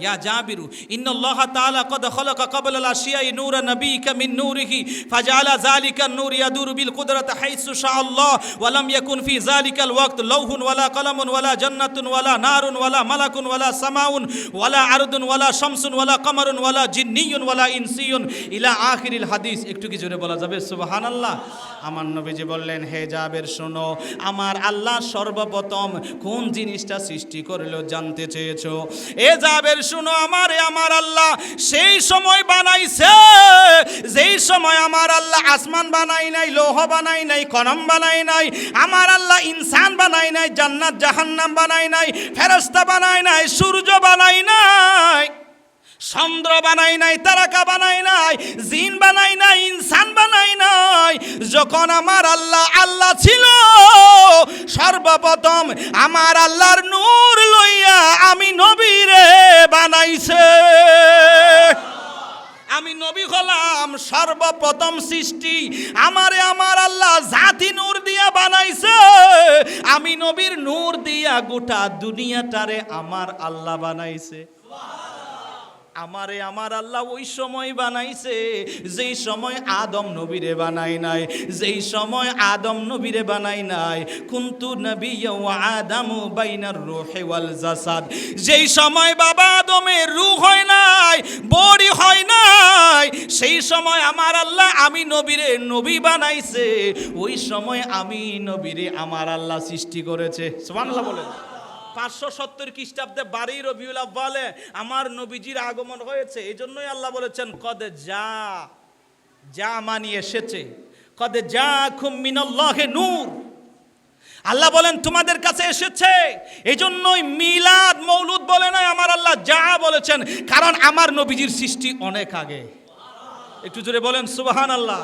يا جابر إن الله تعالى قد خلق قبل الأشياء نور نبيك من نوره فجعل ذلك النور يدور بالقدرة حيث شاء الله ولم يكن في ذلك الوقت لوح ولا قلم ولا جنة ولا نار ولا ملك ولا سماء ولا أرض ولا شمس ولا قمر ولا جني ولا إنسي إلى آخر الحديث একটু কি জোরে বলা যাবে সুবহানাল্লাহ। আমার নবীজি বললেন, হে জাবের শোনো, আমার আল্লাহ সর্বপ্রথম কোন জিনিসটা সৃষ্টি করলো জানতে চেয়েছো? এ জাবের শুনো, আমার আল্লাহ সেই সময় বানাইছে যেই সময় আমার আল্লাহ আসমান বানাই নাই, লৌহ বানাই নাই, কলম বানাই নাই, আমার আল্লাহ ইনসান বানাই নাই, জান্নাত জাহান্নাম বানাই নাই, ফেরেশতা বানাই নাই, সূর্য বানাই নাই, চন্দ্র বানাই নাই, তারকা বানাই নাই, জিন বানাই নাই, ইনসান বানাই নাই। যখন আমার আল্লাহ ছিল, সর্বপ্রথম আমার আল্লাহর নূর লইয়া আমি নবীরে বানাইছে। আমি নবী হলাম সর্বপ্রথম সৃষ্টি, আমার আল্লাহ জাতি নূর দিয়া বানাইছে। আমি নবীর নূর দিয়া গোটা দুনিয়াটারে আমার আল্লাহ বানাইছে। আমার আল্লাহ ওই সময় বানাইছে যেই সময় আদম নবীরে বানাই নাই, যেই সময় আদম নবীরে বানাই নাই। কুনতু নবিয়্যা ওয়া আদামু বাইনার রূহি ওয়াল জাসাদ, যেই সময় বাবা আদমের রূহ হয় নাই, বডি হয় নাই, সেই সময় আমার আল্লাহ আমি নবীরে নবী বানাইছে। ওই সময় আমি নবীরে আমার আল্লাহ সৃষ্টি করেছে। সুবহানাল্লাহ বলেন। 570 খ্রিস্টাব্দে 12 রবিউল আউয়ালে আমার নবীজির আগমন হয়েছে। এই জন্যই আল্লাহ বলেছেন, কদ যা মানি এসেছে, কদ জাকুম মিনাল্লাহি নূর। আল্লাহ বলেন তোমাদের কাছে এসেছে। এই জন্যই মিলাদ মৌলুদ বলে নাই, আমার আল্লাহ যা বলেছেন, কারণ আমার নবীজির সৃষ্টি অনেক আগে। একটু জোরে বলেন সুবহানাল্লাহ।